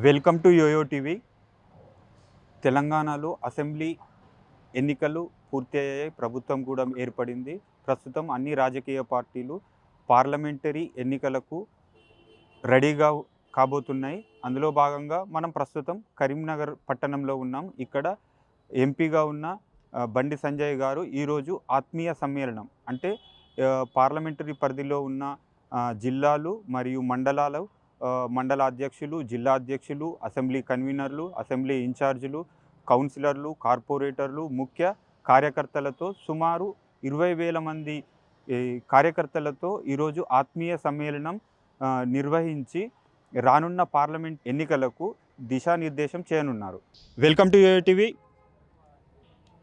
Welcome to Yoyo TV. తెలంగాణలో assembly ఎన్నికలు పూర్తి అయ్యాయి. ప్రభుత్వం కూడా ఏర్పడింది. ప్రస్తుతం అన్ని రాజకీయ పార్టీలు పార్లమెంటరీ ఎన్నికలకు రెడీగా కాబోతున్నాయి. అందులో భాగంగా మనం ప్రస్తుతం కరీంనగర్ పట్టణంలో ఉన్నాం. ఇక్కడ ఎంపీగా ఉన్న బండి సంజయ్ గారు ఈరోజు ఆత్మీయ సమ్మేళనం అంటే పార్లమెంటరీ పరిధిలో ఉన్న జిల్లాలు మరియు మండల అధ్యక్షులు, జిల్లా అధ్యక్షులు, అసెంబ్లీ కన్వీనర్లు, అసెంబ్లీ ఇన్ఛార్జీలు, కౌన్సిలర్లు, కార్పొరేటర్లు, ముఖ్య కార్యకర్తలతో సుమారు 20,000 మంది కార్యకర్తలతో ఈరోజు ఆత్మీయ సమ్మేళనం నిర్వహించి రానున్న పార్లమెంట్ ఎన్నికలకు దిశానిర్దేశం చేయనున్నారు. Welcome to TV.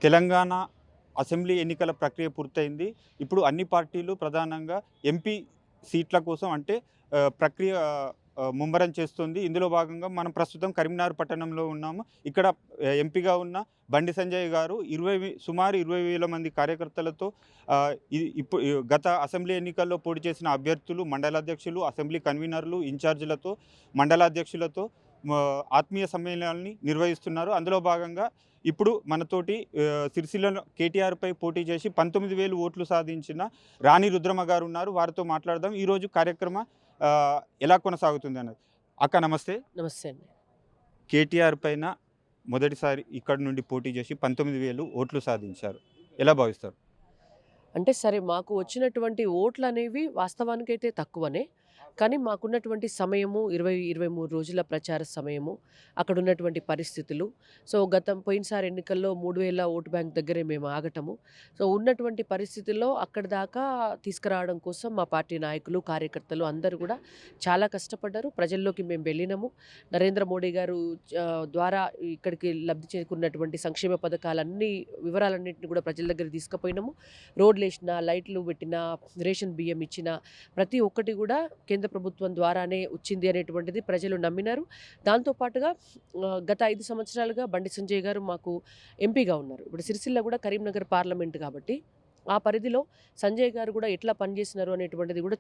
Telangana assembly ఎన్నికల ప్రక్రియ పూర్తయింది. ఇప్పుడు అన్ని పార్టీలు ప్రధానంగా ఎంపీ సీట్ల కోసం అంటే ప్రక్రియ ముమ్మరం చేస్తుంది. ఇందులో భాగంగా మనం ప్రస్తుతం కరీంనగర్ పట్టణంలో ఉన్నాము. ఇక్కడ ఎంపీగా ఉన్న బండి సంజయ్ గారు సుమారు 20,000 మంది కార్యకర్తలతో ఇప్పుడు గత అసెంబ్లీ ఎన్నికల్లో పోటీ చేసిన అభ్యర్థులు, మండలాధ్యక్షులు, అసెంబ్లీ కన్వీనర్లు, ఇన్ఛార్జీలతో, మండలాధ్యక్షులతో ఆత్మీయ సమ్మేళనాన్ని నిర్వహిస్తున్నారు. అందులో భాగంగా ఇప్పుడు మనతోటి సిరిసిల్ల కేటీఆర్పై పోటీ చేసి 19,000 ఓట్లు సాధించిన రాణి రుద్రమ్మ గారు ఉన్నారు. వారితో మాట్లాడదాం. ఈరోజు కార్యక్రమం ఎలా కొనసాగుతుంది అన్నది. అక్క నమస్తే. నమస్తే అండి. కేటీఆర్ పైన మొదటిసారి ఇక్కడ నుండి పోటీ చేసి 19,000 ఓట్లు సాధించారు. ఎలా భావిస్తారు? అంటే సరే, మాకు వచ్చినటువంటి ఓట్లు అనేవి వాస్తవానికైతే తక్కువనే, కానీ మాకున్నటువంటి సమయము 23 రోజుల ప్రచార సమయము, అక్కడ ఉన్నటువంటి పరిస్థితులు. సో పోయినసారి ఎన్నికల్లో 3,000 ఓటు బ్యాంక్ దగ్గరే మేము ఆగటము. సో ఉన్నటువంటి పరిస్థితుల్లో అక్కడి దాకా తీసుకురావడం కోసం మా పార్టీ నాయకులు, కార్యకర్తలు అందరూ కూడా చాలా కష్టపడ్డారు. ప్రజల్లోకి మేము వెళ్ళినాము. నరేంద్ర మోడీ గారు ద్వారా ఇక్కడికి లబ్ధి చేకూరినటువంటి సంక్షేమ పథకాలన్నీ వివరాలన్నింటినీ కూడా ప్రజల దగ్గర తీసుకుపోయినాము. రోడ్లు వేసిన, లైట్లు పెట్టిన, రేషన్ బియ్యం ఇచ్చిన ప్రతి ఒక్కటి కూడా కేంద్ర ప్రభుత్వం ద్వారానే వచ్చింది అనేటువంటిది ప్రజలు నమ్మినారు. దాంతోపాటుగా గత 5 సంవత్సరాలుగా బండి సంజయ్ గారు మాకు ఎంపీగా ఉన్నారు. ఇప్పుడు సిరిసిల్ల కూడా కరీంనగర్ పార్లమెంట్ కాబట్టి ఆ పరిధిలో సంజయ్ గారు కూడా ఎట్లా పనిచేసినారు అనేటువంటిది కూడా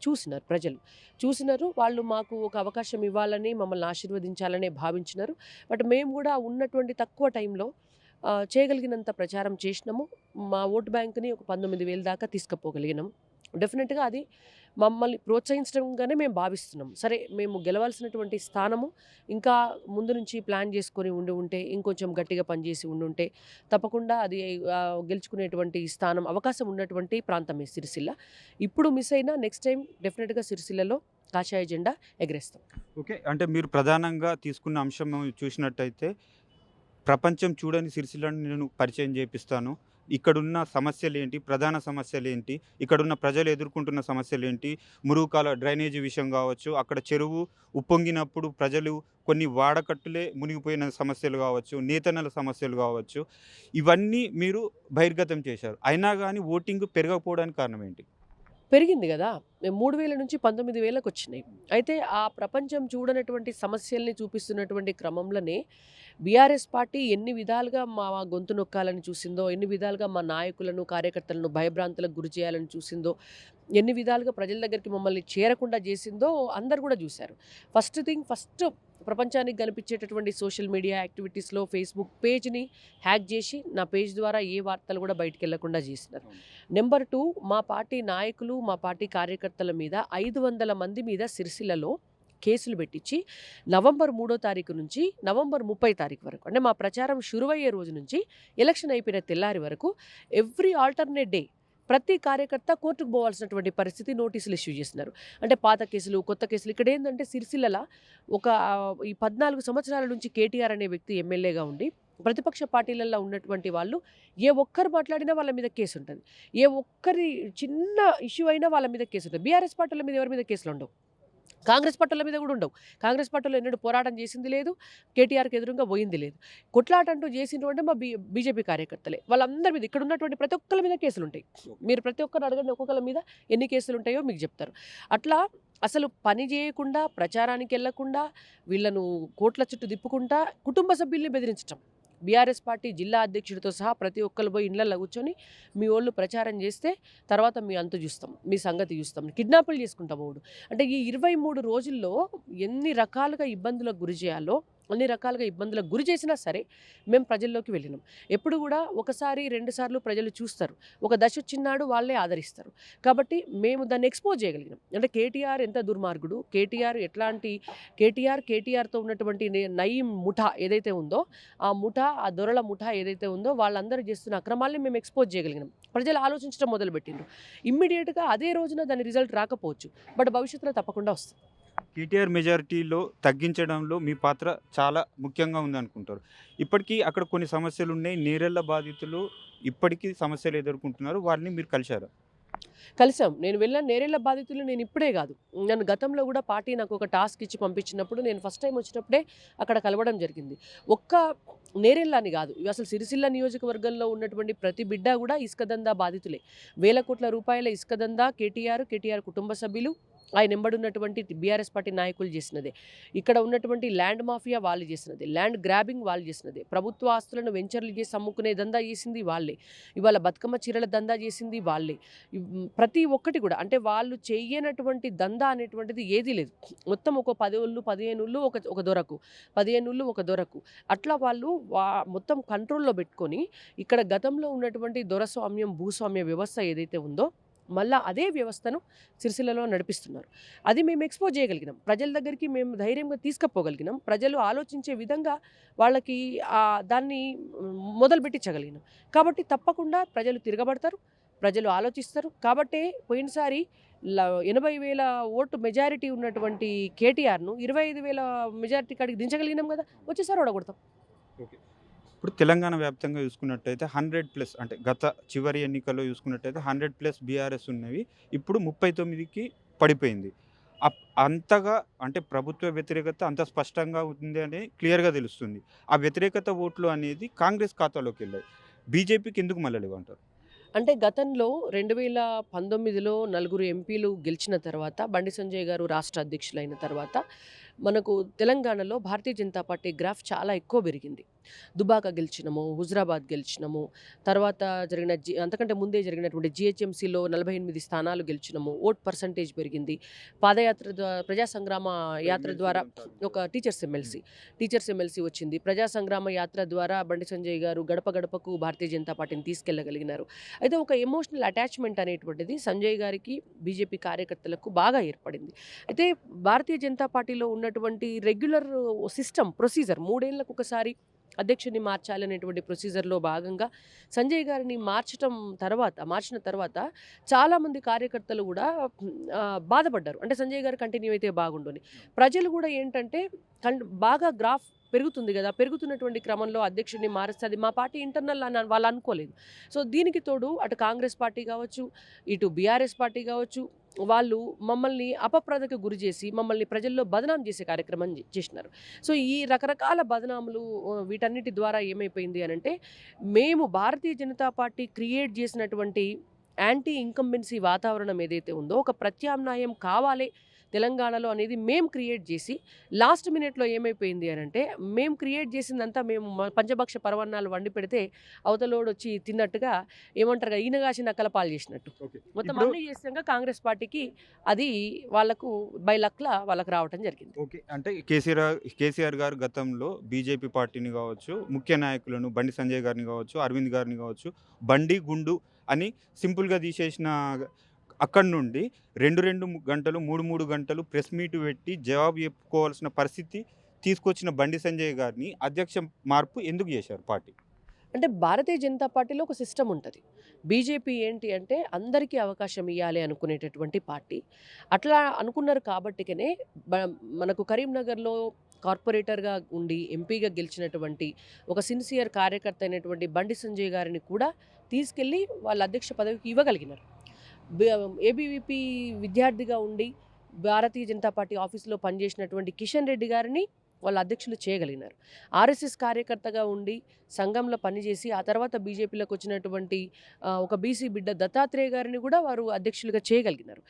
చూసినారు. వాళ్ళు మాకు ఒక అవకాశం ఇవ్వాలని, మమ్మల్ని ఆశీర్వదించాలనే భావించినారు. బట్ మేము కూడా ఉన్నటువంటి తక్కువ టైంలో చేయగలిగినంత ప్రచారం చేసినాము. మా ఓటు బ్యాంక్ని ఒక 19,000 దాకా తీసుకుపోగలిగినాం. డెఫినెట్గా అది మమ్మల్ని ప్రోత్సహించడంగానే మేము భావిస్తున్నాం. సరే, మేము గెలవాల్సినటువంటి స్థానము ఇంకా ముందు నుంచి ప్లాన్ చేసుకొని ఉంటే, ఇంకొంచెం గట్టిగా పనిచేసి ఉంటే తప్పకుండా అది గెలుచుకునేటువంటి స్థానం, అవకాశం ఉన్నటువంటి ప్రాంతమే సిరిసిల్ల. ఇప్పుడు మిస్ అయినా నెక్స్ట్ టైం డెఫినెట్గా సిరిసిల్లలో కాషాయ జెండా ఎగరేస్తాం. ఓకే, అంటే మీరు ప్రధానంగా తీసుకున్న అంశం చూసినట్టయితే ప్రపంచం చూడని సిరిసిల్లను నేను పరిచయం చేపిస్తాను. ఇక్కడున్న సమస్యలు ఏంటి, ప్రధాన సమస్యలు ఏంటి, ఇక్కడున్న ప్రజలు ఎదుర్కొంటున్న సమస్యలు ఏంటి, మురుగుకాల డ్రైనేజీ విషయం కావచ్చు, అక్కడ చెరువు ఉప్పొంగినప్పుడు ప్రజలు కొన్ని వాడకట్టులే మునిగిపోయిన సమస్యలు కావచ్చు, నేతన్నల సమస్యలు కావచ్చు, ఇవన్నీ మీరు బహిర్గతం చేశారు. అయినా కానీ ఓటింగ్ పెరగకపోవడానికి కారణం ఏంటి? పెరిగింది కదా. 3,000 నుంచి 19,000కు వచ్చినాయి. అయితే ఆ ప్రపంచం చూడనటువంటి సమస్యల్ని చూపిస్తున్నటువంటి క్రమంలోనే బీఆర్ఎస్ పార్టీ ఎన్ని విధాలుగా మా గొంతు నొక్కాలని చూసిందో, ఎన్ని విధాలుగా మా నాయకులను, కార్యకర్తలను భయభ్రాంతులకు గురి చేయాలని చూసిందో, ఎన్ని విధాలుగా ప్రజల దగ్గరికి మమ్మల్ని చేరకుండా చేసిందో అందరు కూడా చూశారు. ఫస్ట్ ప్రపంచానికి కనిపించేటటువంటి సోషల్ మీడియా యాక్టివిటీస్లో ఫేస్బుక్ పేజ్ని హ్యాక్ చేసి నా పేజ్ ద్వారా ఏ వార్తలు కూడా బయటికి వెళ్లకుండా చేసినారు. నెంబర్ 2, మా పార్టీ నాయకులు, మా పార్టీ కార్యకర్తల మీద 500 మంది మీద సిరిసిల్లలో కేసులు పెట్టించి నవంబర్ 3వ తారీఖు నుంచి నవంబర్ 30 తారీఖు వరకు, అంటే మా ప్రచారం షురువయ్యే రోజు నుంచి ఎలక్షన్ అయిపోయిన తెల్లారి వరకు ఎవ్రీ ఆల్టర్నేట్ డే ప్రతి కార్యకర్త కోర్టుకు పోవాల్సినటువంటి పరిస్థితి, నోటీసులు ఇష్యూ చేస్తున్నారు. అంటే పాత కేసులు, కొత్త కేసులు. ఇక్కడ ఏంటంటే సిరిసిల్ల ఈ 14 సంవత్సరాల నుంచి కేటీఆర్ అనే వ్యక్తి ఎమ్మెల్యేగా ఉండి ప్రతిపక్ష పార్టీలలో ఉన్నటువంటి వాళ్ళు ఏ ఒక్కరు మాట్లాడినా వాళ్ళ మీద కేసు ఉంటుంది. ఏ ఒక్కరి చిన్న ఇష్యూ అయినా వాళ్ళ మీద కేసు ఉంటుంది. బీఆర్ఎస్ పార్టీల మీద ఎవరి మీద కేసులు ఉండవు. కాంగ్రెస్ పార్టీల మీద కూడా ఉండవు. కాంగ్రెస్ పార్టీలో ఎన్నడూ పోరాటం చేసింది లేదు, కేటీఆర్కి ఎదురుగా పోయింది లేదు. కొట్లాట అంటూ చేసిండ్రు అంటే మా బీజేపీ కార్యకర్తలే. వాళ్ళందరి మీద, ఇక్కడ ఉన్నటువంటి ప్రతి ఒక్కరి మీద కేసులు ఉంటాయి. మీరు ప్రతి ఒక్కరు అడగండి, ఒక్కొక్కరి మీద ఎన్ని కేసులు ఉంటాయో మీకు చెప్తారు. అట్లా అసలు పని చేయకుండా, ప్రచారానికి వెళ్లకుండా, వీళ్ళను కోట్ల చుట్టూ తిప్పుకుంటా కుటుంబ సభ్యుల్ని బెదిరించటం. బీఆర్ఎస్ పార్టీ జిల్లా అధ్యక్షుడితో సహా ప్రతి ఒక్కరు పోయి ఇళ్లలో కూర్చొని మీ వాళ్ళు ప్రచారం చేస్తే తర్వాత మీ అంతు చూస్తాం, మీ సంగతి చూస్తాం, కిడ్నాపులు చేసుకుంటాం ఓడు. అంటే ఈ 23 రోజుల్లో ఎన్ని రకాలుగా ఇబ్బందులకు గురి చేయాలో అన్ని రకాలుగా ఇబ్బందులకు గురి చేసినా సరే మేము ప్రజల్లోకి వెళ్ళినాం. ఎప్పుడు కూడా ఒకసారి 2 సార్లు ప్రజలు చూస్తారు. ఒక దశ వచ్చినాడు వాళ్ళే ఆదరిస్తారు. కాబట్టి మేము దాన్ని ఎక్స్‌పోజ్ చేయగలిగినాం. అంటే కేటీఆర్ ఎంత దుర్మార్గుడు, కేటీఆర్‌తో ఉన్నటువంటి నయీం ముఠా ఏదైతే ఉందో, ఆ దొరల ముఠా ఏదైతే ఉందో వాళ్ళందరూ చేస్తున్న అక్రమాల్ని మేము ఎక్స్‌పోజ్ చేయగలిగినాం. ప్రజలు ఆలోచించడం మొదలుపెట్టిండ్రు. ఇమ్మీడియేట్‌గా అదే రోజున దాని రిజల్ట్ రాకపోవచ్చు. బట్ భవిష్యత్తులో తప్పకుండా వస్తుంది. కేటీఆర్ మెజారిటీలో తగ్గించడంలో మీ పాత్ర చాలా ముఖ్యంగా ఉందనుకుంటారు. ఇప్పటికీ అక్కడ కొన్ని సమస్యలు ఉన్నాయి. నేరెళ్ల బాధితులు ఇప్పటికీ సమస్యలు ఎదుర్కొంటున్నారు. వారిని మీరు కలిశారా? కలిసాం. నేను వెళ్ళిన నేరేళ్ల బాధితులు నేను ఇప్పుడే కాదు. నన్ను గతంలో కూడా పార్టీ నాకు ఒక టాస్క్ ఇచ్చి పంపించినప్పుడు నేను ఫస్ట్ టైం వచ్చినప్పుడే అక్కడ కలవడం జరిగింది. ఒక్క నేరేళ్ల అని కాదు, ఇవి అసలు సిరిసిల్ల నియోజకవర్గంలో ఉన్నటువంటి ప్రతి బిడ్డ కూడా ఇసుక దందా బాధితులే. వేల కోట్ల రూపాయల ఇసుక దందా కేటీఆర్ కుటుంబ సభ్యులు, ఆయన ఎంబడున్నటువంటి బీఆర్ఎస్ పార్టీ నాయకులు చేసినదే. ఇక్కడ ఉన్నటువంటి ల్యాండ్ మాఫియా వాళ్ళు చేసినదే. ల్యాండ్ గ్రాబింగ్ వాళ్ళు చేసినదే. ప్రభుత్వ ఆస్తులను వెంచర్లు చేసి అమ్ముకునే దందా చేసింది వాళ్ళే. ఇవాళ బతుకమ్మ చీరల దందా చేసింది వాళ్ళే. ప్రతి ఒక్కటి కూడా అంటే వాళ్ళు చేయనటువంటి దందా అనేటువంటిది ఏదీ లేదు. మొత్తం ఒక 10 ఊళ్ళు 15 ఊళ్ళు ఒక దొరకు, 15 ఊళ్ళు ఒక దొరకు, అట్లా వాళ్ళు మొత్తం కంట్రోల్లో పెట్టుకొని ఇక్కడ గతంలో ఉన్నటువంటి దొరస్వామ్యం భూస్వామ్య వ్యవస్థ ఏదైతే ఉందో మళ్ళా అదే వ్యవస్థను సిరిసిల్లలో నడిపిస్తున్నారు. అది మేము ఎక్స్‌పోజ్ చేయగలిగినాం. ప్రజల దగ్గరికి మేము ధైర్యంగా తీసుకుపోగలిగినాం. ప్రజలు ఆలోచించే విధంగా వాళ్ళకి దాన్ని మొదలుపెట్టించగలిగినాం. కాబట్టి తప్పకుండా ప్రజలు తిరగబడతారు, ప్రజలు ఆలోచిస్తారు. కాబట్టే పోయినసారి 80,000 ఓటు మెజారిటీ ఉన్నటువంటి కేటీఆర్‌ను 25,000 మెజారిటీ కాడికి దించగలిగినాం కదా! వచ్చేసారి ఓడగొడతాం. ఓకే. ఇప్పుడు తెలంగాణ వ్యాప్తంగా చూసుకున్నట్టయితే 100+ అంటే గత చివరి ఎన్నికల్లో చూసుకున్నట్టయితే 100+ బీఆర్ఎస్ ఉన్నవి. ఇప్పుడు 39కి పడిపోయింది. అంతగా అంటే ప్రభుత్వ వ్యతిరేకత అంత స్పష్టంగా ఉంది అని క్లియర్‌గా తెలుస్తుంది. ఆ వ్యతిరేకత ఓట్లు అనేది కాంగ్రెస్ ఖాతాలోకి వెళ్ళాయి. బీజేపీకి ఎందుకు మళ్ళలేవంటారు? అంటే గతంలో 2019లో నలుగురు ఎంపీలు గెలిచిన తర్వాత బండి సంజయ్ గారు రాష్ట్ర అధ్యక్షులైన తర్వాత మనకు తెలంగాణలో భారతీయ జనతా పార్టీ గ్రాఫ్ చాలా ఎక్కువ పెరిగింది. దుబాక గెలిచినము, హుజరాబాద్ గెలిచినము, తర్వాత అంతకంటే ముందే జరిగినటువంటి జీహెచ్ఎంసీలో 48 స్థానాలు గెలిచినము. ఓట్ పర్సంటేజ్ పెరిగింది. ప్రజా సంగ్రామ యాత్ర ద్వారా ఒక టీచర్స్ ఎమ్మెల్సీ వచ్చింది. ప్రజా సంగ్రామ యాత్ర ద్వారా బండి సంజయ్ గారు గడప గడపకు భారతీయ జనతా పార్టీని తీసుకెళ్లగలిగినారు. అయితే ఒక ఎమోషనల్ అటాచ్మెంట్ అనేటువంటిది సంజయ్ గారికి బీజేపీ కార్యకర్తలకు బాగా ఏర్పడింది. అయితే భారతీయ జనతా పార్టీలో ఉన్నటువంటి రెగ్యులర్ ప్రొసీజర్ 3 ఏళ్లకు ఒకసారి అధ్యక్షుడిని మార్చాలి అనేటువంటి ప్రొసీజర్లో భాగంగా సంజయ్ గారిని మార్చిన తర్వాత చాలామంది కార్యకర్తలు కూడా బాధపడ్డారు. అంటే సంజయ్ గారు కంటిన్యూ అయితే బాగుండని. ప్రజలు కూడా ఏంటంటే బాగా గ్రాఫ్ పెరుగుతుంది కదా, పెరుగుతున్నటువంటి క్రమంలో అధ్యక్షుడిని మారుస్తే అది మా పార్టీ ఇంటర్నల్ అని వాళ్ళు అనుకోలేదు. సో దీనికి తోడు అటు కాంగ్రెస్ పార్టీ కావచ్చు, ఇటు బీఆర్ఎస్ పార్టీ కావచ్చు, వాళ్ళు మమ్మల్ని అపప్రదకు గురి చేసి మమ్మల్ని ప్రజల్లో బదనాం చేసే కార్యక్రమం చేసినారు. సో ఈ రకరకాల బదనాములు వీటన్నిటి ద్వారా ఏమైపోయింది అని అంటే మేము భారతీయ జనతా పార్టీ క్రియేట్ చేసినటువంటి యాంటీ ఇన్కంబెన్సీ వాతావరణం ఏదైతే ఉందో ఒక ప్రత్యామ్నాయం కావాలి తెలంగాణలో అనేది మేము క్రియేట్ చేసి లాస్ట్ మినిట్లో ఏమైపోయింది అని అంటే మేము క్రియేట్ చేసిందంతా మేము పంచభక్ష పరవన్నాలు వండి పెడితే అవతలోడు వచ్చి తిన్నట్టుగా ఏమంటారు ఈనగాసి నక్కలపాలు చేసినట్టు మొత్తం అన్నీ చేసినాక కాంగ్రెస్ పార్టీకి అది వాళ్ళకు బై లక్లా వాళ్ళకు రావటం జరిగింది. ఓకే. అంటే కేసీఆర్ గారు గతంలో బీజేపీ పార్టీని కావచ్చు, ముఖ్య నాయకులను బండి సంజయ్ గారిని కావచ్చు, అరవింద్ గారిని కావచ్చు, బండి గుండు అని సింపుల్గా తీసేసిన అక్కడి నుండి 2 గంటలు 3 గంటలు ప్రెస్ మీట్ పెట్టి జవాబు చెప్పుకోవాల్సిన పరిస్థితి తీసుకొచ్చిన బండి సంజయ్ గారిని అధ్యక్ష మార్పు ఎందుకు చేశారు పార్టీ? అంటే భారతీయ జనతా పార్టీలో ఒక సిస్టమ్ ఉంటుంది. బీజేపీ ఏంటి అంటే అందరికీ అవకాశం ఇవ్వాలి అనుకునేటటువంటి పార్టీ. అట్లా అనుకున్నారు కాబట్టికనే మనకు కరీంనగర్లో కార్పొరేటర్గా ఉండి ఎంపీగా గెలిచినటువంటి ఒక సిన్సియర్ కార్యకర్త అయినటువంటి బండి సంజయ్ గారిని కూడా తీసుకెళ్ళి వాళ్ళ అధ్యక్ష పదవికి ఇవ్వగలిగినారు. ఏబీవీపీ విద్యార్థిగా ఉండి భారతీయ జనతా పార్టీ ఆఫీసులో పనిచేసినటువంటి కిషన్ రెడ్డి గారిని వాళ్ళ అధ్యక్షులు చేయగలిగినారు. ఆర్ఎస్ఎస్ కార్యకర్తగా ఉండి సంఘంలో పనిచేసి ఆ తర్వాత బీజేపీలోకి వచ్చినటువంటి ఒక బీసీ బిడ్డ దత్తాత్రేయ గారిని కూడా వారు అధ్యక్షులుగా చేయగలిగినారు.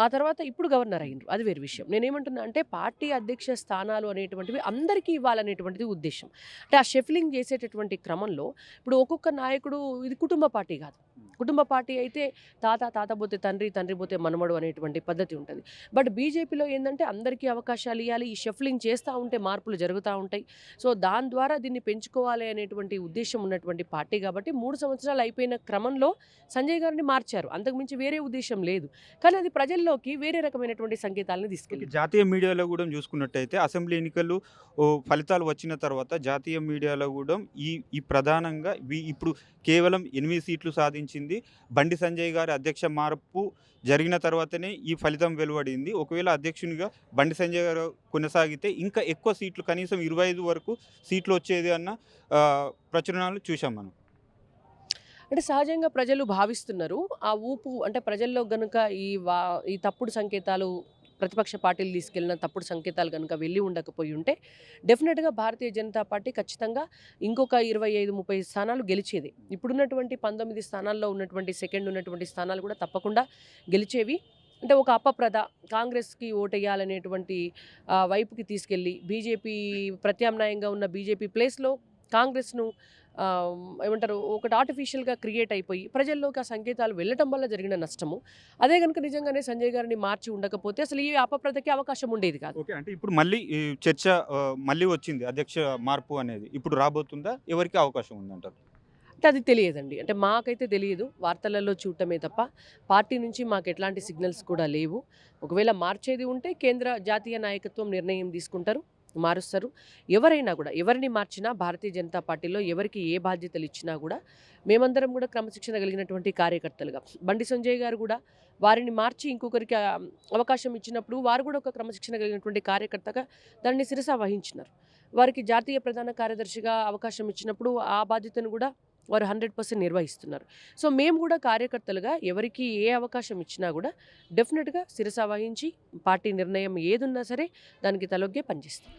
ఆ తర్వాత ఇప్పుడు గవర్నర్ అయ్యిండ్రు, అది వేరే విషయం. నేనేమంటున్నా అంటే పార్టీ అధ్యక్ష స్థానాలు అనేటువంటివి అందరికీ ఇవ్వాలనేటువంటిది ఉద్దేశం. అంటే ఆ షెఫ్లింగ్ చేసేటటువంటి క్రమంలో ఇప్పుడు ఒక్కొక్క నాయకుడు, ఇది కుటుంబ పార్టీ కాదు, కుటుంబ పార్టీ అయితే తాత పోతే తండ్రి, తండ్రి పోతే మనమడు అనేటువంటి పద్ధతి ఉంటుంది. బట్ బీజేపీలో ఏందంటే అందరికీ అవకాశాలు ఇవ్వాలి, ఈ షఫ్లింగ్ చేస్తూ ఉంటే మార్పులు జరుగుతూ ఉంటాయి. సో దాని ద్వారా దీన్ని పెంచుకోవాలి అనేటువంటి ఉద్దేశం ఉన్నటువంటి పార్టీ కాబట్టి 3 సంవత్సరాలు అయిపోయిన క్రమంలో సంజయ్ గారిని మార్చారు. అంతకుమించి వేరే ఉద్దేశం లేదు. కానీ అది ప్రజల్లోకి వేరే రకమైనటువంటి సంకేతాలను తీసుకెళ్ళింది. జాతీయ మీడియాలో కూడా చూసుకున్నట్టయితే అసెంబ్లీ ఎన్నికలు ఫలితాలు వచ్చిన తర్వాత జాతీయ మీడియాలో కూడా ఈ ప్రధానంగా ఇప్పుడు కేవలం 8 సీట్లు సాధించింది బండి సంజయ్ గారి అధ్యక్ష మార్పు జరిగిన తర్వాతనే ఈ ఫలితం వెలువడింది. ఒకవేళ అధ్యక్షునిగా బండి సంజయ్ గారు కొనసాగితే ఇంకా ఎక్కువ సీట్లు, కనీసం 25 వరకు సీట్లు వచ్చేది అన్న ప్రచురణలు చూసాం మనం. అంటే సహజంగా ప్రజలు భావిస్తున్నారు. ఆ ఊపు అంటే ప్రజల్లో గనుక ఈ తప్పుడు సంకేతాలు, ప్రతిపక్ష పార్టీలు తీసుకెళ్లిన తప్పుడు సంకేతాలు కనుక వెళ్ళి ఉండకపోయి ఉంటే డెఫినెట్గా భారతీయ జనతా పార్టీ ఖచ్చితంగా ఇంకొక 25-30 స్థానాలు గెలిచేది. ఇప్పుడున్నటువంటి 19 స్థానాల్లో ఉన్నటువంటి సెకండ్ ఉన్నటువంటి స్థానాలు కూడా తప్పకుండా గెలిచేవి. అంటే ఒక అపప్రద కాంగ్రెస్కి ఓటేయాలనేటువంటి వైపుకి తీసుకెళ్ళి బీజేపీ ప్రత్యామ్నాయంగా ఉన్న బీజేపీ ప్లేస్లో కాంగ్రెస్ను ఏమంటారు ఒకటి ఆర్టిఫిషియల్గా క్రియేట్ అయిపోయి ప్రజల్లోకి ఆ సంకేతాలు వెళ్ళటం వల్ల జరిగిన నష్టము. అదే కనుక నిజంగానే సంజయ్ గారిని మార్చి ఉండకపోతే అసలు ఈ అపప్రదకి అవకాశం ఉండేది కాదు. ఓకే, అంటే ఇప్పుడు మళ్ళీ ఈ చర్చ మళ్ళీ వచ్చింది, అధ్యక్ష మార్పు అనేది ఇప్పుడు రాబోతుందా, ఎవరికి అవకాశం ఉందంటారు? అంటే అది తెలియదండి. అంటే మాకైతే తెలియదు, వార్తలలో చూడటమే తప్ప పార్టీ నుంచి మాకు ఎట్లాంటి సిగ్నల్స్ కూడా లేవు. ఒకవేళ మార్చేది ఉంటే జాతీయ నాయకత్వం నిర్ణయం తీసుకుంటారు, మారుస్తారు. ఎవరైనా కూడా ఎవరిని మార్చినా భారతీయ జనతా పార్టీలో ఎవరికి ఏ బాధ్యతలు ఇచ్చినా కూడా మేమందరం కూడా క్రమశిక్షణ కలిగినటువంటి కార్యకర్తలుగా, బండి సంజయ్ గారు కూడా వారిని మార్చి ఇంకొకరికి అవకాశం ఇచ్చినప్పుడు వారు కూడా ఒక క్రమశిక్షణ కలిగినటువంటి కార్యకర్తగా దాన్ని శిరస వహించినారు. వారికి జాతీయ ప్రధాన కార్యదర్శిగా అవకాశం ఇచ్చినప్పుడు ఆ బాధ్యతను కూడా వారు 100% నిర్వహిస్తున్నారు. సో మేము కూడా కార్యకర్తలుగా ఎవరికి ఏ అవకాశం ఇచ్చినా కూడా డెఫినెట్గా శిరస వహించి పార్టీ నిర్ణయం ఏదున్నా సరే దానికి తలొగ్గే పనిచేస్తాం.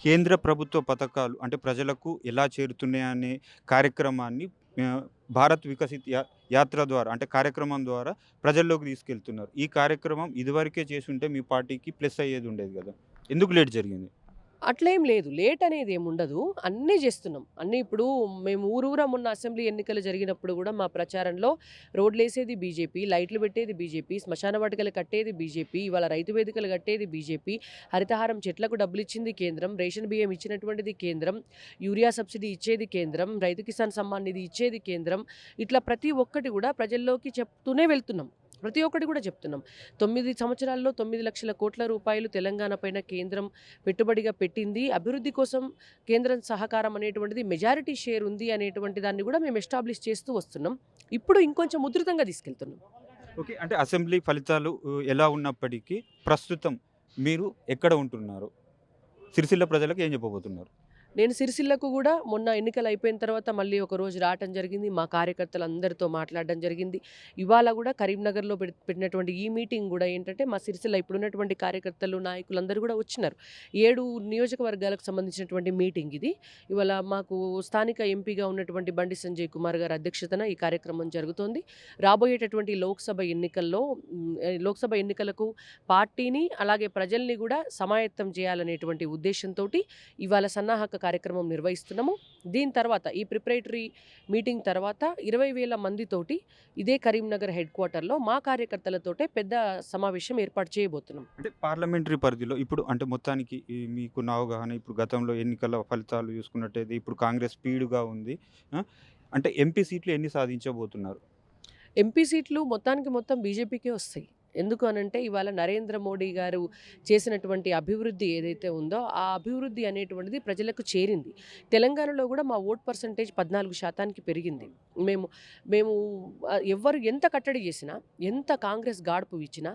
కేంద్ర ప్రభుత్వ పథకాలు అంటే ప్రజలకు ఎలా చేరుతున్నాయనే కార్యక్రమాన్ని భారత్ వికసిత్ యాత్ర ద్వారా అంటే కార్యక్రమం ద్వారా ప్రజల్లోకి తీసుకెళ్తున్నారు. ఈ కార్యక్రమం ఇదివరకే చేసి ఉంటే మీ పార్టీకి ప్లస్ అయ్యేది ఉండేది కదా, ఎందుకు లేట్ జరిగింది? అట్లేం లేదు, లేట్ అనేది ఏమి ఉండదు, అన్నీ చేస్తున్నాం. అన్నీ ఇప్పుడు మేము ఊరూరా మొన్న అసెంబ్లీ ఎన్నికలు జరిగినప్పుడు కూడా మా ప్రచారంలో రోడ్లు వేసేది బీజేపీ, లైట్లు పెట్టేది బీజేపీ, శ్మశాన వాటికలు కట్టేది బీజేపీ, ఇవాళ రైతు వేదికలు కట్టేది బీజేపీ, హరితహారం చెట్లకు డబ్బులు ఇచ్చింది కేంద్రం, రేషన్ బియ్యం ఇచ్చినటువంటిది కేంద్రం, యూరియా సబ్సిడీ ఇచ్చేది కేంద్రం, రైతు కిసాన్ సమ్మాన్ నిధి ఇచ్చేది కేంద్రం. ఇట్లా ప్రతి ఒక్కటి కూడా ప్రజల్లోకి చెప్తూనే వెళ్తున్నాం. ప్రతి ఒక్కటి కూడా చెప్తున్నాం. 9 సంవత్సరాల్లో 9 లక్షల కోట్ల రూపాయలు తెలంగాణ పైన కేంద్రం పెట్టుబడిగా పెట్టింది. అభివృద్ధి కోసం కేంద్రం సహకారం అనేటువంటిది మెజారిటీ షేర్ ఉంది అనేటువంటి దాన్ని కూడా మేము ఎస్టాబ్లిష్ చేస్తూ వస్తున్నాం. ఇప్పుడు ఇంకొంచెం ఉధృతంగా తీసుకెళ్తున్నాం. ఓకే, అంటే అసెంబ్లీ ఫలితాలు ఎలా ఉన్నప్పటికీ ప్రస్తుతం మీరు ఎక్కడ ఉంటున్నారు? సిరిసిల్ల ప్రజలకు ఏం చెప్పబోతున్నారు? నేను సిరిసిల్లకు కూడా మొన్న ఎన్నికలు అయిపోయిన తర్వాత మళ్ళీ ఒక రోజు రావటం జరిగింది, మా కార్యకర్తలందరితో మాట్లాడడం జరిగింది. ఇవాళ కూడా కరీంనగర్లో పెట్టినటువంటి ఈ మీటింగ్ కూడా ఏంటంటే మా సిరిసిల్ల ఇప్పుడున్నటువంటి కార్యకర్తలు నాయకులందరూ కూడా వచ్చినారు. 7 నియోజకవర్గాలకు సంబంధించినటువంటి మీటింగ్ ఇది. ఇవాళ మాకు స్థానిక ఎంపీగా ఉన్నటువంటి బండి సంజయ్ కుమార్ గారి అధ్యక్షతన ఈ కార్యక్రమం జరుగుతోంది. రాబోయేటటువంటి లోక్సభ ఎన్నికలకు పార్టీని అలాగే ప్రజల్ని కూడా సమాయత్తం చేయాలనేటువంటి ఉద్దేశంతో ఇవాళ సన్నాహక కార్యక్రమం నిర్వహిస్తున్నాము. దీని తర్వాత ఈ ప్రిపరేటరీ మీటింగ్ తర్వాత 20,000 మందితోటి ఇదే కరీంనగర్ హెడ్ క్వార్టర్లో మా కార్యకర్తలతోటే పెద్ద సమావేశం ఏర్పాటు చేయబోతున్నాం. అంటే పార్లమెంటరీ పరిధిలో ఇప్పుడు అంటే మొత్తానికి మీకు అవగాహన, ఇప్పుడు గతంలో ఎన్నికల ఫలితాలు చూసుకున్నట్టయితే ఇప్పుడు కాంగ్రెస్ స్పీడ్గా ఉంది. అంటే ఎంపీ సీట్లు ఎన్ని సాధించబోతున్నారు? ఎంపీ సీట్లు మొత్తం బీజేపీకే వస్తాయి. ఎందుకు అనంటే ఇవాళ నరేంద్ర మోడీ గారు చేసినటువంటి అభివృద్ధి ఏదైతే ఉందో ఆ అభివృద్ధి అనేటువంటిది ప్రజలకు చేరింది. తెలంగాణలో కూడా మా ఓట్ పర్సంటేజ్ 14% పెరిగింది. మేము ఎవరు ఎంత కట్టడి చేసినా, ఎంత కాంగ్రెస్ గాడుపు ఇచ్చినా,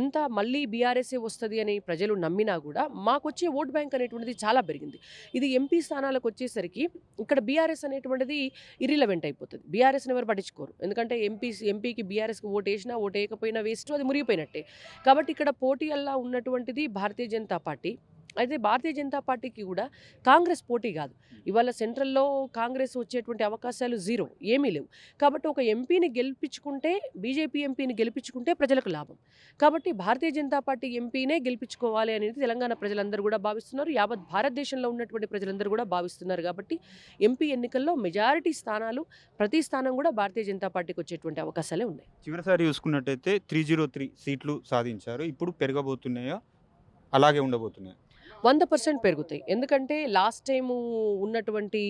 ఎంత మళ్ళీ బీఆర్ఎస్ఏ వస్తుంది అని ప్రజలు నమ్మినా కూడా మాకు వచ్చే ఓట్ బ్యాంక్ అనేటువంటిది చాలా పెరిగింది. ఇది ఎంపీ స్థానాలకు వచ్చేసరికి ఇక్కడ బీఆర్ఎస్ అనేటువంటిది ఇర్రిలవెంట్ అయిపోతుంది. బీఆర్ఎస్ని ఎవరు పట్టించుకోరు. ఎందుకంటే ఎంపీకి బీఆర్ఎస్కి ఓటు వేసినా ఓటు వేయకపోయినా వేస్ట్, అది మురిగిపోయినట్టే. కాబట్టి ఇక్కడ పోటీ అల్లా ఉన్నటువంటిది భారతీయ జనతా పార్టీ. అయితే భారతీయ జనతా పార్టీకి కూడా కాంగ్రెస్ పోటీ కాదు. ఇవాళ సెంట్రల్‌లో కాంగ్రెస్ వచ్చేటువంటి అవకాశాలు జీరో, ఏమీ లేవు. కాబట్టి ఒక ఎంపీని గెలిపించుకుంటే, బీజేపీ ఎంపీని గెలిపించుకుంటే ప్రజలకు లాభం. కాబట్టి భారతీయ జనతా పార్టీ ఎంపీనే గెలిపించుకోవాలి అనేది తెలంగాణ ప్రజలందరూ కూడా భావిస్తున్నారు. యావత్ భారతదేశంలో ఉన్నటువంటి ప్రజలందరూ కూడా భావిస్తున్నారు. కాబట్టి ఎంపీ ఎన్నికల్లో మెజారిటీ స్థానాలు, ప్రతి స్థానం కూడా భారతీయ జనతా పార్టీకి వచ్చేటువంటి అవకాశాలే ఉన్నాయి. చివరిసారి చూసుకున్నట్టయితే 303 సీట్లు సాధించారు. ఇప్పుడు పెరగబోతున్నాయా? అలాగే ఉండబోతున్నాయా? 100% పెరుగుతాయి. ఎందుకంటే లాస్ట్ టైము ఉన్నటువంటి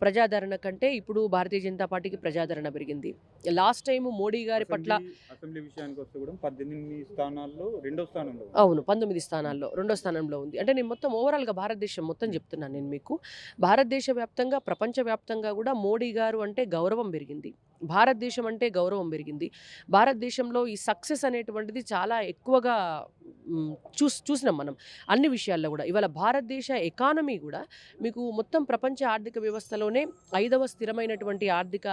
ప్రజాదరణ కంటే ఇప్పుడు భారతీయ జనతా పార్టీకి ప్రజాదరణ పెరిగింది. లాస్ట్ టైము మోడీ గారి పట్ల అసెంబ్లీ విషయానికి వస్తే కూడా 18 స్థానాల్లో రెండో స్థానంలో ఉంది. అవును, 19 స్థానాల్లో రెండో స్థానంలో ఉంది. అంటే నేను మొత్తం ఓవరాల్‌గా భారతదేశం మొత్తం చెప్తున్నాను నేను మీకు. భారతదేశ వ్యాప్తంగా, ప్రపంచవ్యాప్తంగా కూడా మోడీ గారు అంటే గౌరవం పెరిగింది. భారతదేశం అంటే గౌరవం పెరిగింది. భారతదేశంలో ఈ సక్సెస్ అనేటువంటిది చాలా ఎక్కువగా చూసినాం మనం అన్ని విషయాల్లో కూడా. ఇవాళ భారతదేశ ఎకానమీ కూడా మీకు మొత్తం ప్రపంచ ఆర్థిక వ్యవస్థలోనే 5వ స్థిరమైనటువంటి ఆర్థిక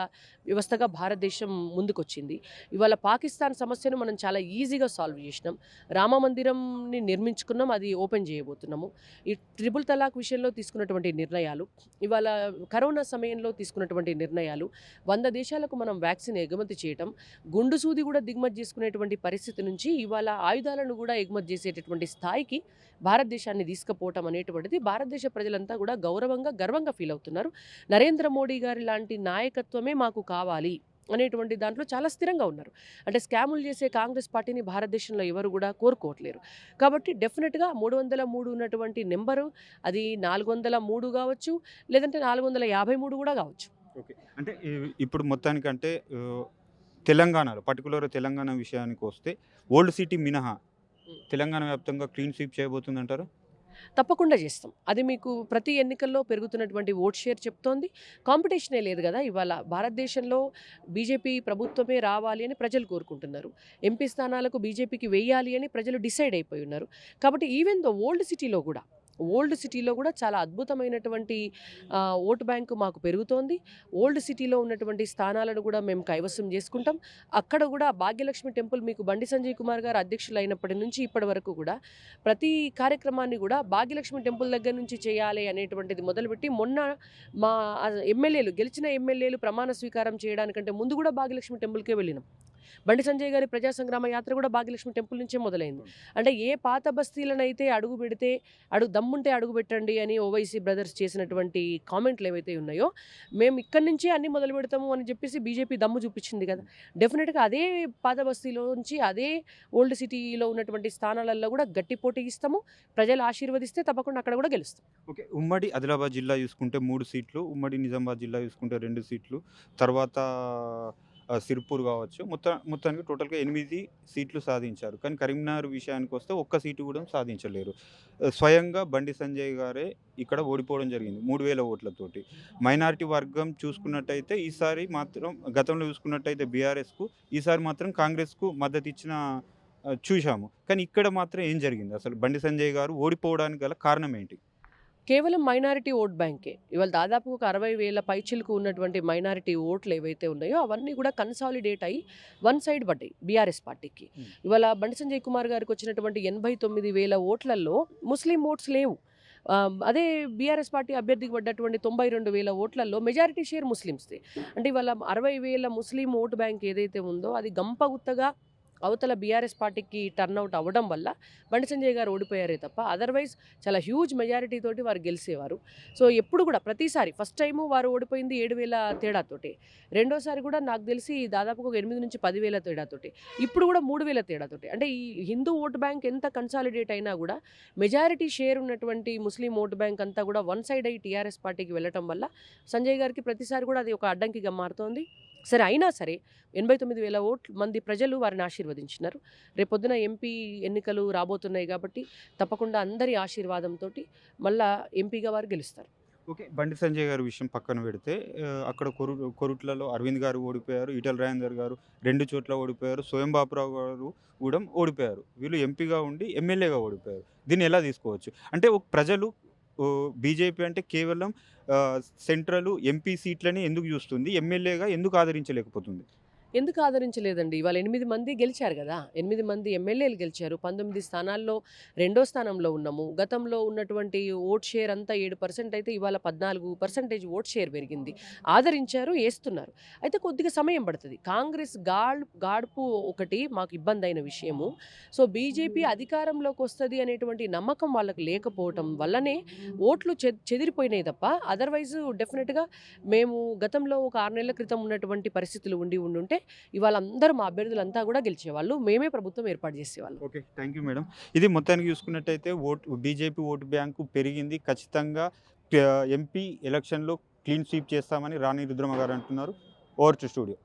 వ్యవస్థగా భారతదేశం ముందుకొచ్చింది. ఇవాళ పాకిస్తాన్ సమస్యను మనం చాలా ఈజీగా సాల్వ్ చేసినాం. రామ మందిరంని నిర్మించుకున్నాం, అది ఓపెన్ చేయబోతున్నాము. ఈ ట్రిపుల్ తలాక్ విషయంలో తీసుకున్నటువంటి నిర్ణయాలు, ఇవాళ కరోనా సమయంలో తీసుకున్నటువంటి నిర్ణయాలు, 100 దేశాలకు మనం వ్యాక్సిన్ ఎగుమతి చేయటం, గుండు సూది కూడా దిగుమతి చేసుకునేటువంటి పరిస్థితి నుంచి ఇవాళ ఆయుధాలను కూడా ఎగుమతి చేసేటటువంటి స్థాయికి భారతదేశాన్ని తీసుకుపోవటం అనేటువంటిది భారతదేశ ప్రజలంతా కూడా గౌరవంగా, గర్వంగా ఫీల్ అవుతున్నారు. నరేంద్ర మోడీ గారి లాంటి నాయకత్వమే మాకు కావాలి అనేటువంటి దాంట్లో చాలా స్థిరంగా ఉన్నారు. అంటే స్కాములు చేసే కాంగ్రెస్ పార్టీని భారతదేశంలో ఎవరు కూడా కోరుకోవట్లేరు. కాబట్టి డెఫినెట్గా 303 ఉన్నటువంటి నెంబరు అది 403 కావచ్చు, లేదంటే 453 కూడా కావచ్చు. ఓకే. అంటే ఇప్పుడు మొత్తానికంటే తెలంగాణలో పర్టికులర్ తెలంగాణ విషయానికి వస్తే ఓల్డ్ సిటీ మినహా తెలంగాణ వ్యాప్తంగా క్లీన్ స్వీప్ చేయబోతుందంటారు? తప్పకుండా చేస్తాం. అది మీకు ప్రతి ఎన్నికల్లో పెరుగుతున్నటువంటి ఓట్ షేర్ చెప్తోంది. కాంపిటీషనే లేదు కదా. ఇవాళ భారతదేశంలో బీజేపీ ప్రభుత్వమే రావాలి అని ప్రజలు కోరుకుంటున్నారు. ఎంపీ స్థానాలకు బీజేపీకి వేయాలి అని ప్రజలు డిసైడ్ అయిపోయి ఉన్నారు. కాబట్టి ఈవెన్ ద ఓల్డ్ సిటీలో కూడా చాలా అద్భుతమైనటువంటి ఓటు బ్యాంకు మాకు పెరుగుతోంది. ఓల్డ్ సిటీలో ఉన్నటువంటి స్థానాలను కూడా మేము కైవసం చేసుకుంటాం. అక్కడ కూడా భాగ్యలక్ష్మి టెంపుల్ మీకు బండి సంజయ్ కుమార్ గారు అధ్యక్షులు అయినప్పటి నుంచి ఇప్పటి వరకు కూడా ప్రతి కార్యక్రమాన్ని కూడా భాగ్యలక్ష్మి టెంపుల్ దగ్గర నుంచి చేయాలి అనేటువంటిది మొదలుపెట్టి మొన్న మా గెలిచిన ఎమ్మెల్యేలు ప్రమాణ స్వీకారం చేయడానికంటే ముందు కూడా భాగ్యలక్ష్మి టెంపుల్కే వెళ్ళినాం. బండి సంజయ్ గారి ప్రజా సంగ్రామ యాత్ర కూడా భాగ్యలక్ష్మి టెంపుల్ నుంచే మొదలైంది. అంటే ఏ పాత బస్తీలనైతే అడుగు పెడితే దమ్ముంటే అడుగు పెట్టండి అని ఓవైసీ బ్రదర్స్ చేసినటువంటి కామెంట్లు ఏవైతే ఉన్నాయో, మేము ఇక్కడి నుంచే అన్ని మొదలు పెడతాము అని చెప్పేసి బీజేపీ దమ్ము చూపించింది కదా. డెఫినెట్గా అదే పాత బస్తీలోంచి, అదే ఓల్డ్ సిటీలో ఉన్నటువంటి స్థానాలలో కూడా గట్టి పోటీ ఇస్తాము. ప్రజలు ఆశీర్వదిస్తే తప్పకుండా అక్కడ కూడా గెలుస్తాం. ఓకే. ఉమ్మడి ఆదిలాబాద్ జిల్లా చూసుకుంటే 3 సీట్లు, ఉమ్మడి నిజామాబాద్ జిల్లా చూసుకుంటే 2 సీట్లు, తర్వాత సిర్పూర్ కావచ్చు, మొత్తానికి టోటల్గా 8 సీట్లు సాధించారు. కానీ కరీంనగర్ విషయానికి వస్తే ఒక్క సీటు కూడా సాధించలేరు. స్వయంగా బండి సంజయ్ గారే ఇక్కడ ఓడిపోవడం జరిగింది 3000 ఓట్లతోటి. మైనారిటీ వర్గం చూసుకున్నట్టయితే ఈసారి మాత్రం, గతంలో చూసుకున్నట్టయితే బీఆర్ఎస్కు, ఈసారి మాత్రం కాంగ్రెస్కు మద్దతు ఇచ్చిన చూశాము. కానీ ఇక్కడ మాత్రం ఏం జరిగింది? అసలు బండి సంజయ్ గారు ఓడిపోవడానికి గల కారణం ఏంటి? కేవలం మైనారిటీ ఓట్ బ్యాంకే. ఇవాళ దాదాపు ఒక 60,000 పైచిలకు ఉన్నటువంటి మైనారిటీ ఓట్లు ఏవైతే ఉన్నాయో అవన్నీ కూడా కన్సాలిడేట్ అయ్యి వన్ సైడ్ పడ్డాయి బీఆర్ఎస్ పార్టీకి. ఇవాళ బండి సంజయ్ కుమార్ గారికి వచ్చినటువంటి 89,000 ఓట్లలో ముస్లిం ఓట్స్ లేవు. అదే బీఆర్ఎస్ పార్టీ అభ్యర్థికి పడ్డటువంటి 92,000 ఓట్లలో మెజారిటీ షేర్ ముస్లిమ్స్ది. అంటే ఇవాళ 60,000 ముస్లిం ఓటు బ్యాంక్ ఏదైతే ఉందో అది గంపగుత్తగా అవతల బీఆర్ఎస్ పార్టీకి టర్న్అవుట్ అవ్వడం వల్ల బండి సంజయ్ గారు ఓడిపోయారే తప్ప అదర్వైజ్ చాలా హ్యూజ్ మెజారిటీ తోటి వారు గెలిచేవారు. సో ఎప్పుడు కూడా ప్రతిసారి ఫస్ట్ టైము వారు ఓడిపోయింది 7,000 తేడాతోటి, రెండోసారి కూడా నాకు తెలిసి దాదాపుగా 8 నుంచి 10,000 తేడాతోటి, ఇప్పుడు కూడా 3,000 తేడాతోటి. అంటే ఈ హిందూ ఓటు బ్యాంక్ ఎంత కన్సాలిడేట్ అయినా కూడా మెజారిటీ షేర్ ఉన్నటువంటి ముస్లిం ఓటు బ్యాంక్ అంతా కూడా వన్ సైడ్ అయ్యి టీఆర్ఎస్ పార్టీకి వెళ్ళటం వల్ల సంజయ్ గారికి ప్రతిసారి కూడా అది ఒక అడ్డంకిగా మారుతోంది. సరే, అయినా సరే 89,000 మంది ప్రజలు వారిని ఆశీర్వదించినారు. రేపొద్దున ఎంపీ ఎన్నికలు రాబోతున్నాయి కాబట్టి తప్పకుండా అందరి ఆశీర్వాదంతో మళ్ళా ఎంపీగా వారు గెలుస్తారు. ఓకే. బండి సంజయ్ గారి విషయం పక్కన పెడితే అక్కడ కొరుట్లలో అరవింద్ గారు ఓడిపోయారు, ఈటల రాజేందర్ గారు 2 చోట్ల ఓడిపోయారు, స్వయం బాపురావు గారు కూడా ఓడిపోయారు. వీళ్ళు ఎంపీగా ఉండి ఎమ్మెల్యేగా ఓడిపోయారు. దీన్ని ఎలా తీసుకోవచ్చు? అంటే ప్రజలు బీజేపీ అంటే కేవలం సెంట్రల్ ఎంపీ సీట్లని ఎందుకు చూస్తుంది, ఎమ్మెల్యేగా ఎందుకు ఆదరించలేకపోతుంది? ఎందుకు ఆదరించలేదండి? ఇవాళ 8 మంది గెలిచారు గదా! 8 మంది ఎమ్మెల్యేలు గెలిచారు. 19 స్థానాల్లో రెండో స్థానంలో ఉన్నాము. గతంలో ఉన్నటువంటి ఓట్ షేర్ అంతా 7% అయితే ఇవాళ 14% ఓట్ షేర్ పెరిగింది. ఆదరించారు, ఏస్తున్నారు. అయితే కొద్దిగా సమయం పడతది. కాంగ్రెస్ గాడుపు ఒకటి మాకు ఇబ్బందైన విషయము. సో, బీజేపీ అధికారంలోకొస్తది అనేటువంటి నమ్మకం వాళ్ళకి లేకపోవటం వల్లనే ఓట్లు చెదిరిపోయినాయి తప్ప అదర్‌వైజ్ డెఫినిట్‌గా మేము గతంలో ఒక 6 నెలల క్రితం ఉన్నటువంటి పరిస్థితులు ఉండుంటే ఇవాళ అందరూ మా అభ్యర్థులంతా కూడా గెలిచేవాళ్ళు. మేమే ప్రభుత్వం ఏర్పాటు చేసేవాళ్ళం. ఓకే. Thank you madam. ఇది మొత్తానికి చూసుకున్నట్టయితే బీజేపీ ఓటు బ్యాంకు పెరిగింది. ఖచ్చితంగా ఎంపీ ఎలక్షన్‌లో క్లీన్ స్వీప్ చేస్తామని రాణి రుద్రమ గారు అంటున్నారు. Over to studio.